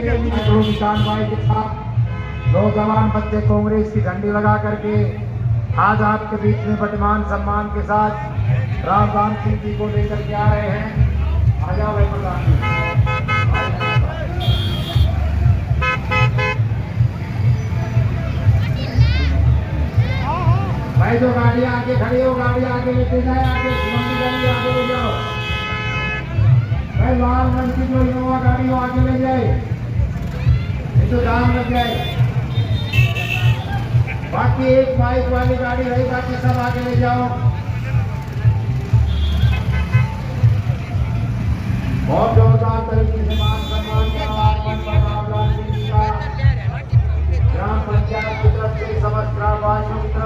किसान भाई के साथ नौजवान बच्चे कांग्रेस की झंडी लगा करके आज आपके बीच में वर्तमान सम्मान के साथ रामदान सिंह जी को लेकर के आ रहे हैं। आ जाओ भाई प्रधान जी। भाई जो गाड़ी आगे खड़ी हो, गाड़ी आगे लेते जाए, आगे गाड़ी आगे ले जाओ भाई। लाल रंग की जो इनोवा गाड़ी हो आगे ले जाए, ये तो जाम लग जाए। बाकी एक बाइक वाली गाड़ी रही, बाकी सब आगे ले जाओ। बहुत जोरदार तरीके से मान सम्मान ग्राम पंचायत की तरफ से समस्त ग्रामवासियों की तरफ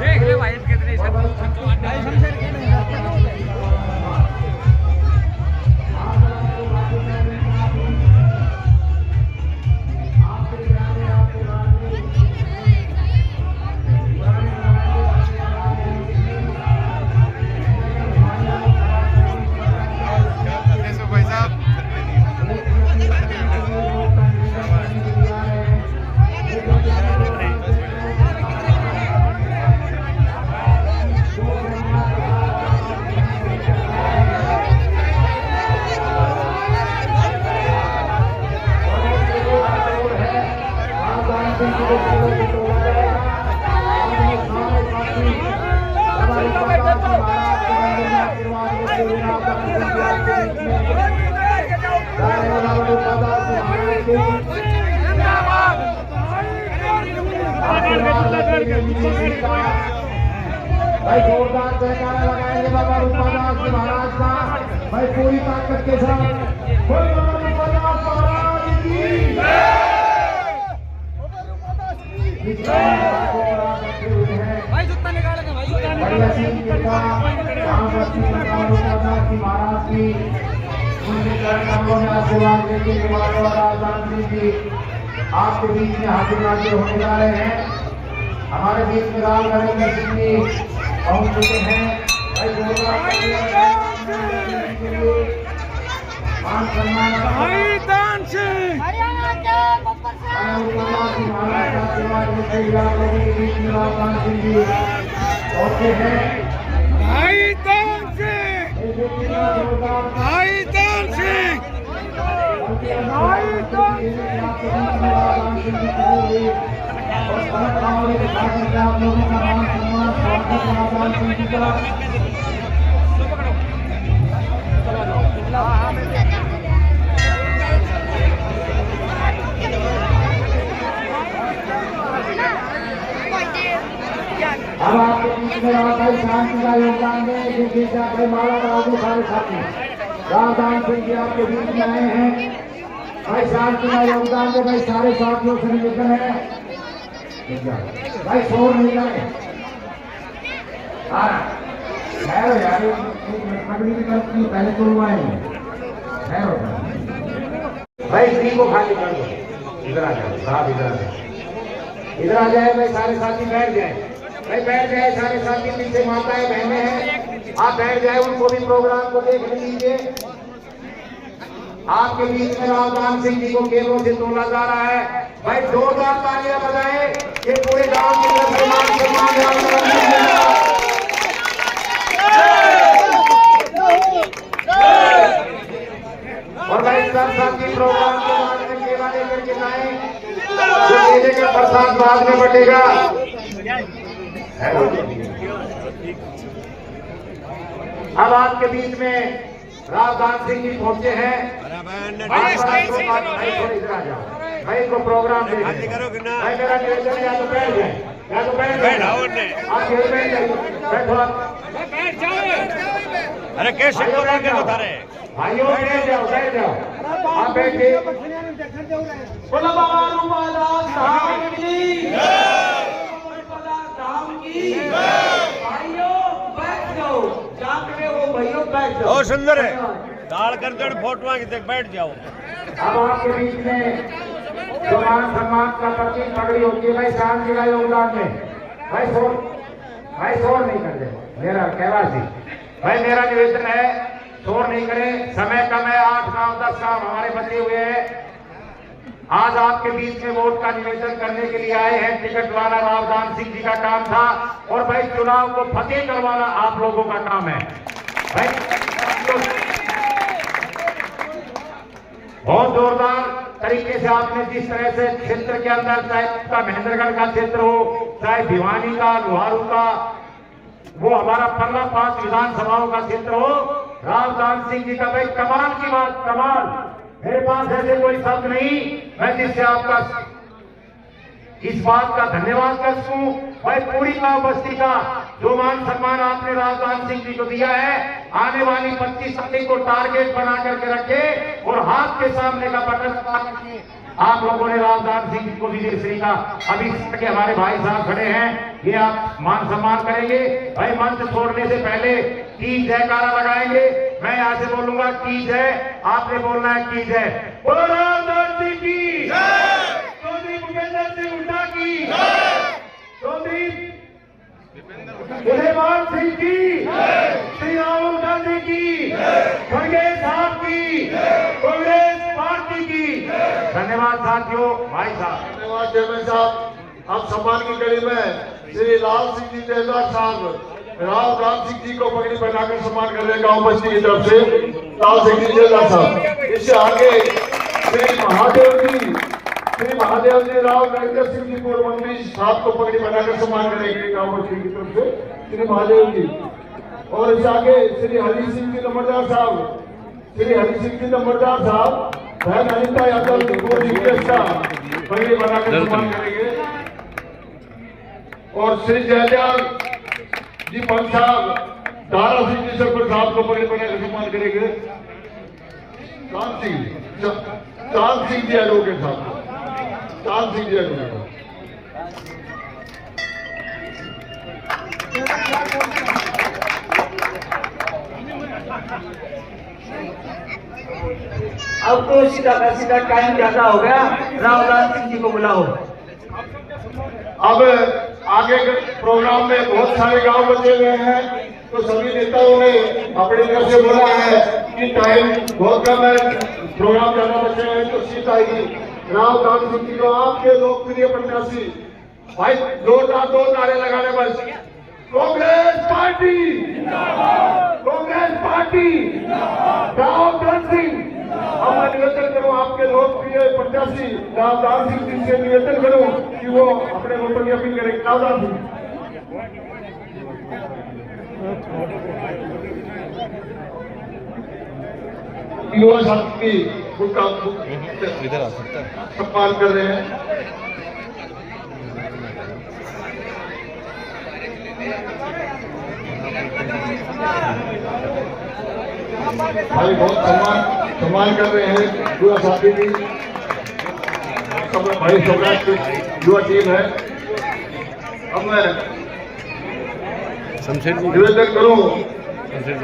भाई जोरदार जयकारा लगाएंगे बाबा रूपादास महाराज का भाई पूरी ताकत के साथ। आपके बीच में हाजिर नाजिर होने जा रहे हैं। हमारे बीच में राम नरेंद्र सिंह जी पहुंच चुके हैं। मान सम्मान पहुंचे हैं। आप लोगों का मान सम्मान स्वागत सिंह जी का। अब आपके बीच में भाई शांति का योगदान दें, जिनके साथ माला बाबू सारे साथी रामदान सिंह जी आपके बीच में आए हैं। भाई शांति का योगदान दे भाई, सारे साथियों से निवेदन है भाई शोर नहीं जाए। यार पहले तो हुआ है भाई, स्त्री को खाली कर दो। इधर आ जाओ साहब, इधर आ जाए, इधर आ जाए भाई। सारे साथी बैठ जाए भाई, बैठ जाए सारे साथी। पीछे माताएं बहनें हैं, आप बैठ जाए, उनको भी प्रोग्राम को देख लीजिए। आपके बीच में रामदान सिंह जी को केलों से तोला जा रहा है भाई। जोरदार तालियां बजाएं, ये पूरे गांव की तरफ से मान सम्मान और भाई सब साथी प्रोग्राम के बाद में केला लेकर के जाए, जो केले का प्रसाद बाद में बटेगा। अब आपके बीच में रामदान सिंह जी पहुंचे हैं। भाई को प्रोग्राम दे भाई, मेरा निवेदन है, या तो बैठ जाए, या तो बैठ जाए। आप ये बैठ जाइए, बैठो आप। अरे कैसे प्रोग्राम के बता रहे भाइयों, बैठ जाओ, बैठ जाओ, आप बैठिए। बोला बाबा रूपादास धाम की, भाइयों बैठ जाओ, जाते हो भाइयों बैठ जाओ। बहुत सुंदर है, दाल कर दो फोटो बैठ जाओ। अब आपके बीच में जो मान सम्मान का प्रतीक पगड़ी होती है भाई, शांति का योगदान में भाई शोर नहीं कर दे। मेरा कहवा जी भाई, मेरा निवेदन है शोर नहीं करें। समय कम है, 8 काम 10 काम हमारे बचे हुए हैं। आज आपके बीच में वोट का निवेदन करने के लिए आए हैं। टिकट वाला रावदान सिंह जी का काम था और भाई चुनाव को फतेह करवाना आप लोगों का काम है भाई। बहुत जोरदार तरीके से आपने जिस तरह से क्षेत्र के अंदर, चाहे उसका महेंद्रगढ़ का क्षेत्र हो, चाहे भिवानी का, लोहारू का, वो हमारा 15 विधानसभाओं का क्षेत्र हो, रावदान सिंह जी का भाई कमाल की बात, कमाल। मेरे पास ऐसे कोई शब्द नहीं मैं जिससे आपका इस बात का धन्यवाद कर सकूं। भाई पूरी गांव बस्ती का जो मान सम्मान आपने रावदान सिंह जी को दिया है, आने वाली 25 तारीख को टारगेट बना करके रखे और हाथ के सामने का बटन दबा करके आप लोगों ने रावदान सिंह जी को विजयश्री का अभी के हमारे भाई साहब खड़े हैं, ये आप मान सम्मान करेंगे। भाई मंच छोड़ने से पहले की जयकारा लगाएंगे। मैं यहाँ से बोलूंगा की जय, आपने बोलना है की जय। बोलो रावदान सिंह की, चौधरी भूपेंद्र सिंह हुड्डा की, चौधरी सुलेमान सिंह की, श्री राहुल गांधी की, खड़गे साहब की, कांग्रेस पार्टी की। धन्यवाद साथियों, भाई साहब। धन्यवाद चेयरमैन साहब। अब सम्मान की कड़ी में श्री लाल सिंह जी जयदार साहब रावदान सिंह जी को पगड़ी पहनाकर सम्मान कर रहे हैं गांव बस्ती की तरफ से। लाल सिंह जी जयदार साहब। इससे आगे श्री महादेव जी राव नरेंद्र सिंह जी पूर्व मंत्री साहब को पगड़ी बनाकर सम्मान करेंगे गांव बस्ती की तरफ से, श्री महादेव जी। और इससे आगे श्री हरि सिंह जी नंबरदार साहब, श्री हरि सिंह जी नंबरदार साहब बहन अनिता यादव जी को पगड़ी बनाकर सम्मान करेंगे। और श्री जयदयाल जी पंत साहब दारा सिंह जी सरपंच साहब को पगड़ी बनाकर सम्मान करेंगे। चांद सिंह जी एडवोकेट साहब, चांद सिंह जी एडवोकेट। अब तो सीधा का सीधा टाइम ज्यादा हो गया, रावदान सिंह जी को बुलाओ। अब आगे के प्रोग्राम में बहुत सारे गांव बचे हुए हैं, तो सभी नेताओं ने अपनी तरफ से बोला है कि टाइम बहुत कम है, प्रोग्राम ज्यादा बचे हैं, तो सीट आएगी। रावदान सिंह जी को आपके लोकप्रिय प्रत्याशी भाई जोरदार 2 नारे लगाने बस। कांग्रेस पार्टी जिंदाबाद, कांग्रेस पार्टी जिंदाबाद, रावदान सिंह। अब मैं निवेदन करूं आपके लोकप्रिय प्रत्याशी रावदान सिंह जी से निवेदन करूं कि वो अपने वोटों की अपील करें। रावदान सिंह। युवा साथी उनका इधर आ सकता है, सम्मान कर रहे हैं। भाई बहुत सम्मान कर रहे हैं युवा साथी भी, सब भाई सम्राट की युवा टीम है। अब मैं निवेदन करूं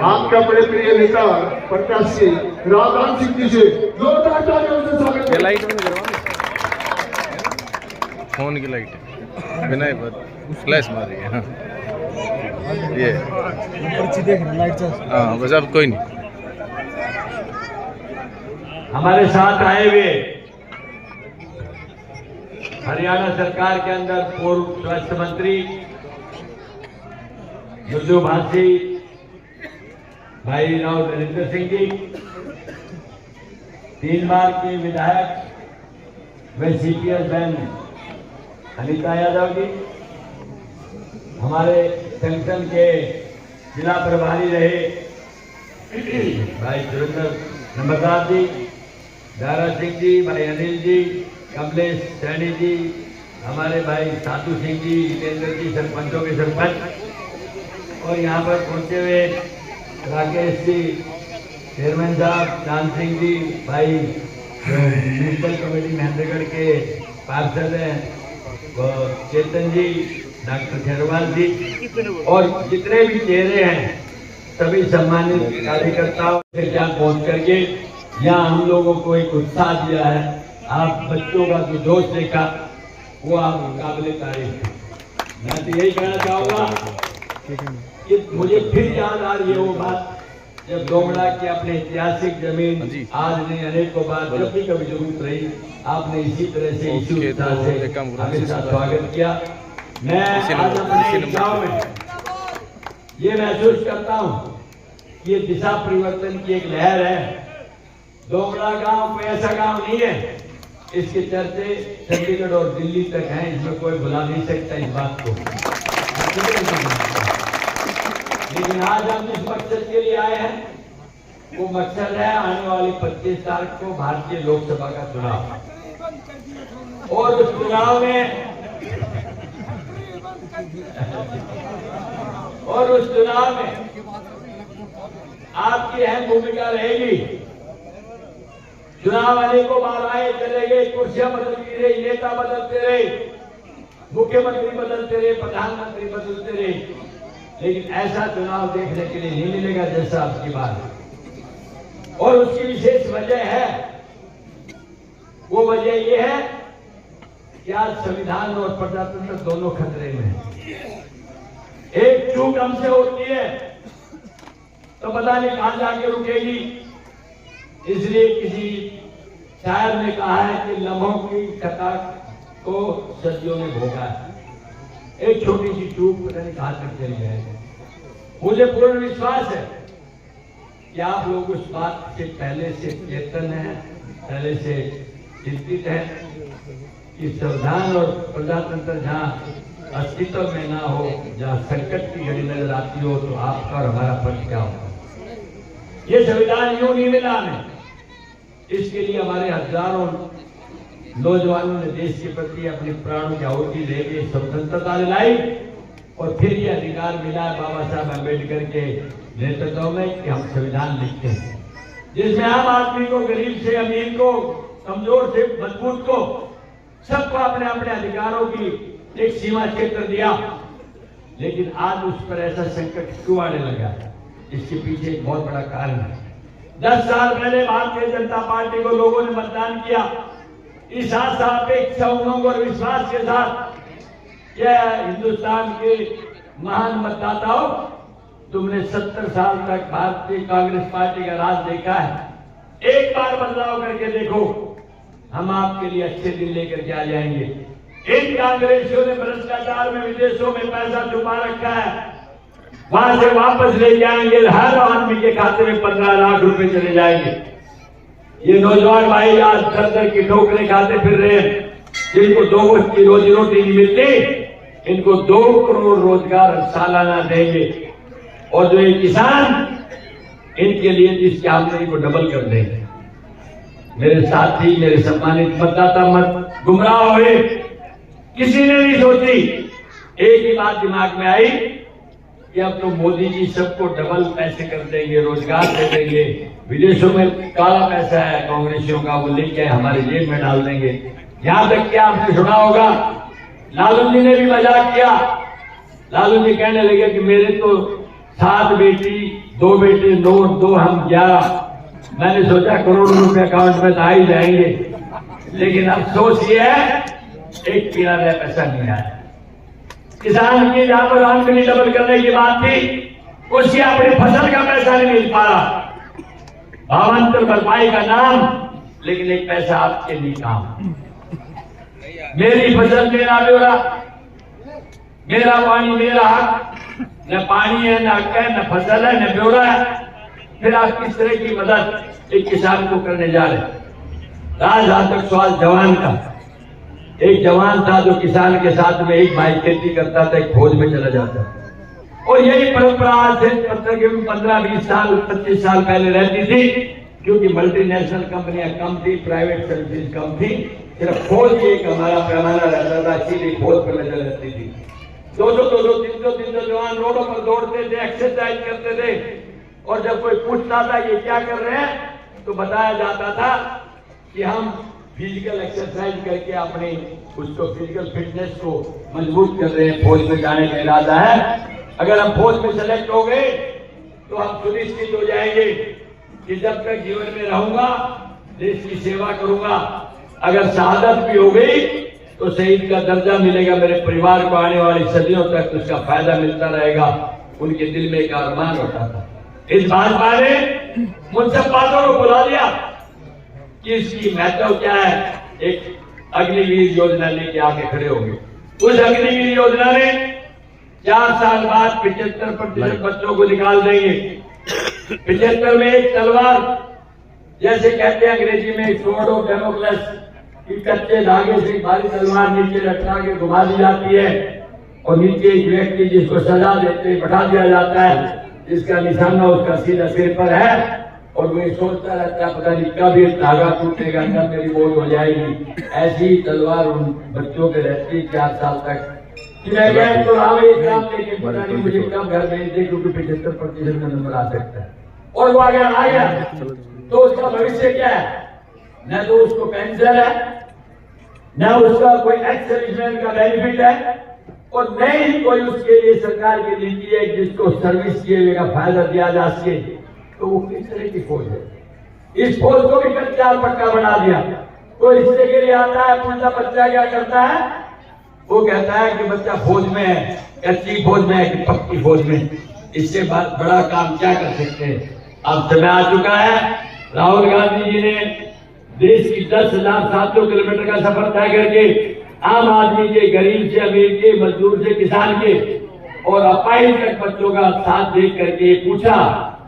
आपका बड़े प्रिय नेता प्रत्याशी रावदान सिंह जी से जोरदार तालियों से स्वागत करें। लाइट बंद करवा, फोन की लाइट बिना फ्लैश मार रही है। हाँ ये हाँ बस अब कोई नहीं। हमारे साथ आए हुए हरियाणा सरकार के अंदर पूर्व स्वास्थ्य मंत्री जुल्लू भासी भाई राव नरेंद्र सिंह जी, 3 बार के विधायक व सीपीएस बहन अनिता यादव जी, हमारे संगठन के जिला प्रभारी रहे भाई सुरेंद्र नंबरदार जी, दारा सिंह जी, भाई अनिल जी, कमलेश सैनी जी, हमारे भाई साधु सिंह जी, जितेंद्र जी, सरपंचों के सरपंच, और यहाँ पर पहुंचे हुए राकेश जी, चेयरमैन साहब, चांद सिंह जी, भाई म्यूनसिपल कमेटी महेंद्रगढ़ के पार्षद हैं, चेतन जी, डॉक्टर खैरवाल जी, और जितने भी चेहरे हैं सभी सम्मानित कार्यकर्ताओं के क्या पहुंच करके यहाँ हम लोगों को एक उत्साह दिया है। आप बच्चों का जो जोश देखा वो आप काबिले तारीफ है। मैं तो यही कहना चाहूँगा कि मुझे फिर याद आ रही है वो बात जब डोमड़ा की अपने ऐतिहासिक हाँ जमीन जी। आज नहीं अनेकों बार जब भी कभी जरूरत रही आपने इसी तरह से इसी ओके, उत्साह तो से एक काम करो, हमेशा इसी स्वागत किया। मैं इसी आज नंबर अपने गाँव में ये महसूस करता हूँ कि ये दिशा परिवर्तन की एक लहर है। डोमड़ा गांव कोई ऐसा गांव नहीं है, इसके चर्चे चंडीगढ़ और दिल्ली तक हैं, इसमें कोई भुला नहीं सकता इस बात को। लेकिन आज हम जिस मकसद के लिए आए हैं वो मकसद है आने वाली 25 तारीख को भारतीय लोकसभा का चुनाव। और उस चुनाव में आपकी अहम भूमिका रहेगी। चुनाव अनेकों बार आए चले गए, कुर्सियां बदलती रही, नेता बदलते रहे, मुख्यमंत्री बदलते रहे, प्रधानमंत्री बदलते रहे, लेकिन ऐसा चुनाव देखने के लिए नहीं मिलेगा जैसा आपकी बात। और उसकी विशेष वजह है, वो वजह ये है कि आज संविधान और प्रजातंत्र दोनों खतरे में है। एक चूक हमसे होती है तो पता नहीं कहां जाके रुकेगी। इसलिए किसी शायर ने कहा है कि लम्हों की कतार को सदियों में भोगा है। एक छोटी सी चूक पता नहीं कहां तक चली जाएगी। मुझे पूर्ण विश्वास है कि आप लोग उस बात से पहले से चेतन हैं, पहले से चिंतित हैं कि संविधान और प्रजातंत्र जहां अस्तित्व में ना हो, जहां संकट की घड़ी नजर आती हो, तो आपका और हमारा फर्ज क्या होगा। ये संविधान यूं नहीं मिला हमें, इसके लिए हमारे हजारों नौजवानों ने देश के प्रति अपने प्राणों की आहुति देके स्वतंत्रता दिलाई और फिर ये अधिकार मिला बाबा साहब अम्बेडकर के नेतृत्व में कि हम संविधान लिखते हैं, जिसमें आम आदमी को, गरीब से अमीर को, कमजोर से मजबूत को, सबको अपने अपने अधिकारों की एक सीमा क्षेत्र दिया। लेकिन आज उस पर ऐसा संकट क्यों आने लगा, इसके पीछे एक बहुत बड़ा कारण है। 10 साल पहले भारतीय जनता पार्टी को लोगों ने मतदान किया। इस आशा, अपेक्षा, उमंग और विश्वास के साथ यह हिंदुस्तान के महान मतदाताओं, तुमने 70 साल तक भारतीय कांग्रेस पार्टी का राज देखा है। एक बार बदलाव करके देखो, हम आपके लिए अच्छे दिन लेकर के आ जाएंगे। इन कांग्रेसियों ने भ्रष्टाचार में विदेशों में पैसा छुपा रखा है, वहां से वापस ले जाएंगे। हर आदमी के खाते में 15 लाख रुपए चले जाएंगे। ये नौजवान भाई आज दर की ठोकरें खाते फिर रहे हैं, जिनको 2 वक्त की रोजी रोटी नहीं मिलती, इनको 2 करोड़ रोजगार सालाना देंगे। और जो ये किसान, इनके लिए जिसकी आमदनी को डबल कर देंगे। मेरे साथी, मेरे सम्मानित मतदाता, मत गुमराह हुए। किसी ने नहीं सोची, एक ही बात दिमाग में आई कि अब तो मोदी जी सबको डबल पैसे कर देंगे, रोजगार दे देंगे। विदेशों में काला पैसा है कांग्रेसियों का, वो लेके हमारे जेब में डाल देंगे। यहां तक क्या आपने सुना होगा, लालू जी ने भी मजाक किया। लालू जी कहने लगे कि मेरे तो 7 बेटी, 2 बेटे, 2 हम 11। मैंने सोचा करोड़ रुपए अकाउंट में तो आ ही जाएंगे, लेकिन अफसोस ये है एक पीला पैसा नहीं आया। किसान की जहां पर आमदनी डबल करने की बात थी, उसकी अपनी फसल का पैसा नहीं मिल पा रहा। भावांतर भरपाई का नाम, लेकिन एक पैसा आपके लिए काम। मेरी फसल मेरा ब्यौरा, मेरा पानी मेरा हक। न पानी है, न हक है, न फसल है, न ब्यौरा है। फिर आप किस तरह की मदद एक किसान को करने जा रहे हैं। जहां तक सवाल जवान का, एक जवान था जो किसान के साथ में एक भाई खेती करता था, एक फौज में चला जाता था। और यही परंपरा आज से 15-20 साल 25 साल पहले रहती थी, क्योंकि मल्टीनेशनल कंपनियां कम थी, प्राइवेट सर्विसेज कम थी। सिर्फ फौज ही एक हमारा पैमाना रहता था, सीधे फौज पर नजर रहती थी। 200, 300 जवान रोडों पर दौड़ते थे, एक्सरसाइज करते थे। और जब कोई पूछता था ये क्या कर रहे हैं, तो बताया जाता था कि हम फिजिकल एक्सरसाइज करके अपने उसको फिजिकल फिटनेस को मजबूत कर रहे हैं, फौज में जाने का इरादा है। अगर हम फौज में सेलेक्ट हो गए तो हम सुनिश्चित हो जाएंगे कि जब तक जीवन में रहूंगा देश की सेवा करूंगा। अगर शहादत भी हो गई तो शहीद का दर्जा मिलेगा, मेरे परिवार को आने वाली सदियों तक उसका फायदा मिलता रहेगा। उनके दिल में एक अरमान होता था। इस भाजपा ने मुन सब बातों को बुला दिया कि इसकी महत्व क्या है। एक अग्निवीर योजना लेके आके खड़े होंगे। उस अग्निवीर योजना ने 4 साल बाद 75% बच्चों को निकाल देंगे। 75 में एक तलवार, जैसे कहते हैं अंग्रेजी में स्वॉर्ड ऑफ डेमोक्रेस, कि कच्चे धागे से भारी तलवार नीचे लटका के घुमा दी जाती है और नीचे एक व्यक्ति जिसको सजा देते बैठा दिया जाता है, जिसका निशाना उसका सीधा सिर पर है और वो सोचता रहता है पता नहीं कब ये धागा टूटेगा, कब मेरी मौत हो जाएगी। ऐसी तलवार उन बच्चों के रहती 4 साल तक। मैं गया तो पता नहीं मुझे कब घर भेज दे, क्योंकि 75% का नंबर आ सकता है। और वो अगर आ गया तो उसका भविष्य क्या है? न तो उसको पेंशन है, न उसका कोई एक्स सर्विसमैन का बेनिफिट है, और न ही कोई उसके लिए सरकार की नीति है जिसको सर्विस किए हुए का फायदा दिया जा सके। तो वो किस तरह की फौज है? इस फौज को भी कच्चा पक्का बना दिया। तो इससे के लिए आता है पुलता बच्चा क्या करता है? वो कहता है कि बच्चा फौज में है, कच्ची फौज में है कि पक्की फौज में। इससे बड़ा काम क्या कर सकते हैं? अब समय आ चुका है। राहुल गांधी जी ने देश की 10,700 किलोमीटर का सफर तय करके आम आदमी के, गरीब से अमीर के, मजदूर से किसान के और अपाहिज तक बच्चों का साथ देख करके पूछा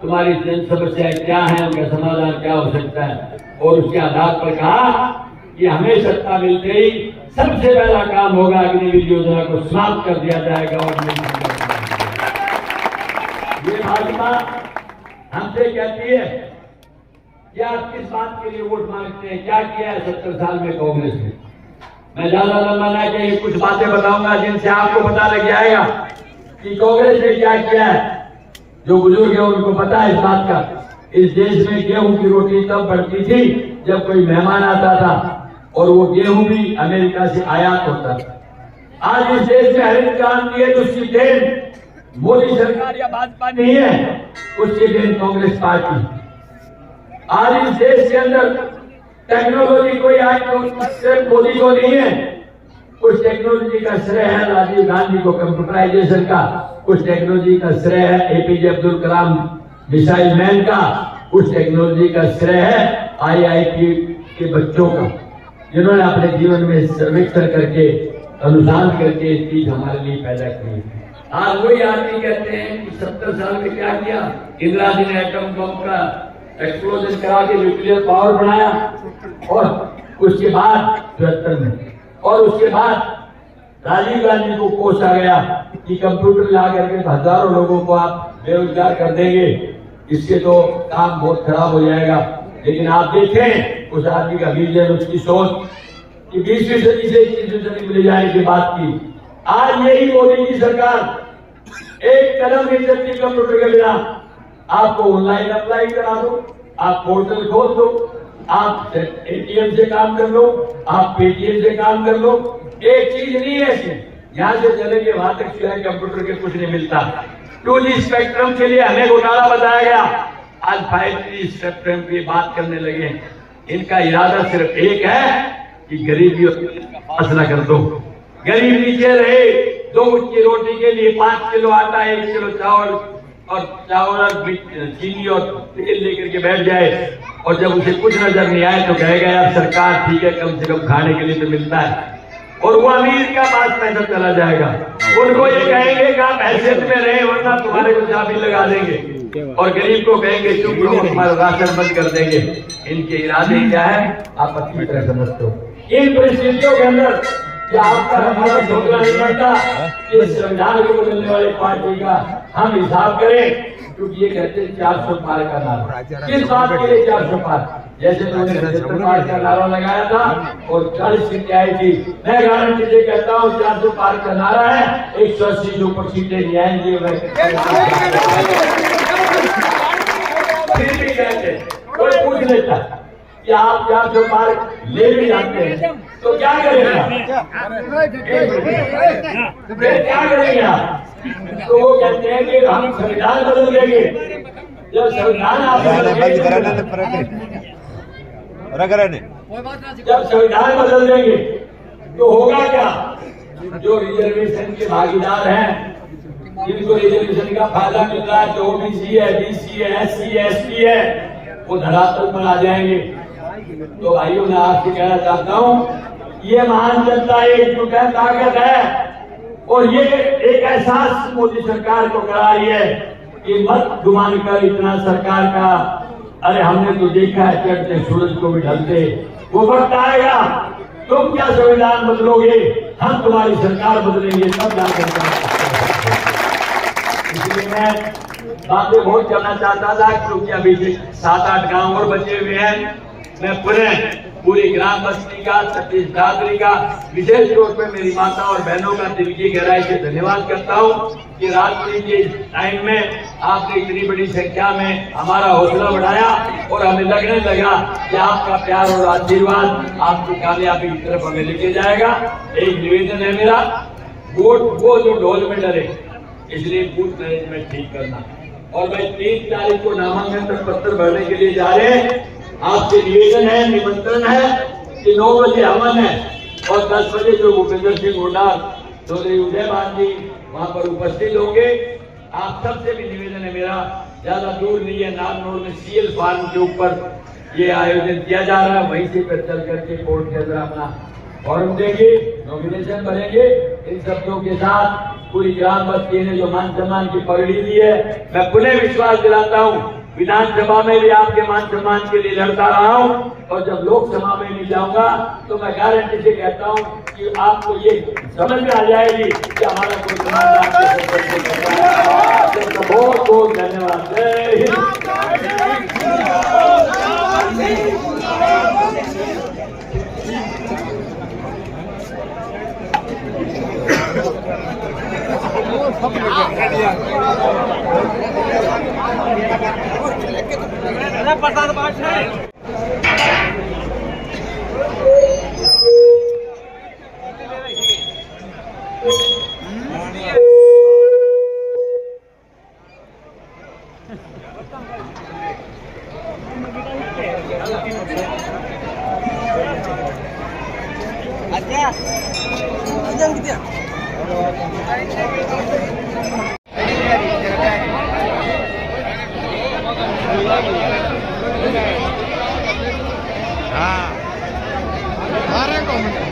तुम्हारी जन समस्याएं क्या है, उनका समाधान क्या हो सकता है, और उसके आधार पर कहा कि हमें सत्ता मिलते ही सबसे पहला काम होगा अग्निवीर योजना को समाप्त कर दिया जाएगा। और ये भाजपा हमसे कहती है कि आप किस बात के लिए वोट मांगते हैं, क्या किया है 70 साल में कांग्रेस ने। मैं ज्यादा लंबा ना कि कुछ बातें बताऊंगा जिनसे आपको पता लग जाएगा कि कांग्रेस ने क्या किया है। जो बुजुर्ग है उनको पता है इस बात का। इस देश में गेहूं की रोटी तब बढ़ती थी जब कोई मेहमान आता था, और वो गेहूं भी अमेरिका से आयात होता था। आज इस देश में हरित क्रांति है, उसकी देन मोदी सरकार या भाजपा नहीं है, उसकी देन कांग्रेस पार्टी। आज इस देश के अंदर टेक्नोलॉजी कोई आज तो सिर्फ मोदी को नहीं है, कुछ टेक्नोलॉजी का श्रेय है राजीव गांधी को कंप्यूटराइजेशन का, कुछ टेक्नोलॉजी का श्रेय है APJ Abdul Kalam missile man का, कुछ टेक्नोलॉजी का श्रेय है आईआईटी के बच्चों का, जिन्होंने अपने जीवन में सर्वेक्षण करके अनुसंधान करके इस चीज हमारे लिए पैदा की। आज वही आदमी कहते हैं कि 70 साल में क्या किया। इंदिरा जी ने एटम बम का एक्सप्लोजन करा के न्यूक्लियर पावर बनाया, और उसके बाद 74 में, और उसके बाद राजीव गांधी को कोसा गया कि कंप्यूटर ला करके हजारों लोगों को आप बेरोजगार कर देंगे, इससे तो काम बहुत खराब हो जाएगा। लेकिन आप देखें उस आदमी का विजन, उसकी सोच कि 20वीं सदी से 21वीं सदी में ले जाने की बात की। आज यही मोदी की सरकार एक कदम नहीं चलती कंप्यूटर के बिना। आपको ऑनलाइन अप्लाई करा दो, आप पोर्टल खोल दो, आप एटीएम से काम कर लो, आप पेटीएम से काम कर लो। एक चीज नहीं है ऐसी, यहाँ से चलेंगे वहां तक सिवाय कंप्यूटर के कुछ नहीं मिलता। 2G स्पेक्ट्रम के लिए हमें घोटाला बताया गया, आज 5G स्पेक्ट्रम की बात करने लगे। इनका इरादा सिर्फ एक है कि गरीबी और फासला कर दो। गरीब नीचे रहे, 2 की रोटी के लिए 5 किलो आटा, 1 किलो चावल और चीनी और तेल लेकर के बैठ जाए, और जब उसे कुछ नजर नहीं आए तो कहेगा यार सरकार ठीक है, कम से कम खाने के लिए तो मिलता है, और वो अमीर का पास पैसा चला जाएगा। उनको ये कहेंगे कि आप हैसियत में रहे वरना तुम्हारे को चाबी लगा देंगे, और गरीब को कहेंगे चुप रहो तुम्हारा राशन बंद कर देंगे। इनके इरादे क्या है आप अच्छी तरह समझते हो। इन परिस्थितियों के अंदर क्या आपका हमारा झोंकना नहीं बनता कि संविधान को बदलने वाली पार्टी का हम हिसाब करें, क्योंकि ये कहते हैं 400 पार का नारा। किस बात के लिए 400 पार? जैसे उन्होंने 75 पार का नारा लगाया था और 40 सीटें आई थी। मैं गारंटी से कहता हूँ 400 पार का नारा है, 180 से ऊपर सीटें नहीं आएंगी। फिर भी कहते कोई पूछ लेता कि आप 400 पार ले भी जाते हैं तो क्या करेंगे, क्या करेंगे आप? तो वो कहते हैं कि हम संविधान बदल देंगे। जब संविधान जब संविधान बदल देंगे तो होगा क्या? जो रिजर्वेशन के भागीदार हैं जिनको रिजर्वेशन का फायदा मिल रहा है, जो ओबीसी है, बीसी है, एससी है, एसटी है, वो धरातल पर आ जाएंगे। तो भाइयों मैं आपसे कहना चाहता हूँ, ये महान जनता एकजुट है, ताकत है, और ये एक एहसास मोदी सरकार को करा रही है कि मत गुमान कर इतना सरकार का, अरे हमने तो देखा है चढ़ते सूरज को भी ढलते, वो वक्त आएगा तुम क्या संविधान बदलोगे, हम तुम्हारी सरकार बदलेंगे, तब जाकर। इसलिए मैं बातें बहुत करना चाहता था, क्योंकि अभी 7-8 गांव और बचे हुए हैं। मैं पूरी ग्राम बस्ती का, सतीश दादरी का, विशेष तौर पे मेरी माता और बहनों का दिल की गहराई से धन्यवाद करता हूँ कि रात्रि के टाइम में आपने इतनी बड़ी संख्या में हमारा हौसला बढ़ाया और हमें लगने लगा कि आपका प्यार और आशीर्वाद आपकी कामयाबी की तरफ हमें लेके जाएगा। एक निवेदन है मेरा, वोट वो जो ढोल में डरे, इसलिए बूथ मैनेजमेंट ठीक करना। और मैं 3 तारीख को नामांकन पत्र भरने के लिए जा रहे हैं। आपसे निवेदन है, निमंत्रण है कि 9 बजे हवन है और 10 बजे जो भूपेंद्र सिंह हुड्डा, चौधरी उदयभान जी वहां पर उपस्थित होंगे। आप सबसे भी निवेदन है मेरा, ज्यादा दूर नहीं है, नागनौर में सीएल फार्म के ऊपर ये आयोजन किया जा रहा है, वहीं से पर चल करके कोर्ट के अंदर अपना फॉर्म देंगे, नॉमिनेशन भरेंगे। इन शब्दों के साथ पूरी ग्राम बस्ती ने जो मान सम्मान की पगड़ी दी है, मैं पुनः विश्वास दिलाता हूँ, विधानसभा में भी आपके मान सम्मान के लिए लड़ता रहा हूं, और जब लोकसभा में नहीं जाऊंगा तो मैं गारंटी से कहता हूं कि आपको ये समझ में आ जाएगी कि हमारा कोई समाज आपको बहुत बहुत धन्यवाद। जय हिंद। प्रसाद पाठ है। हाँ, 12 को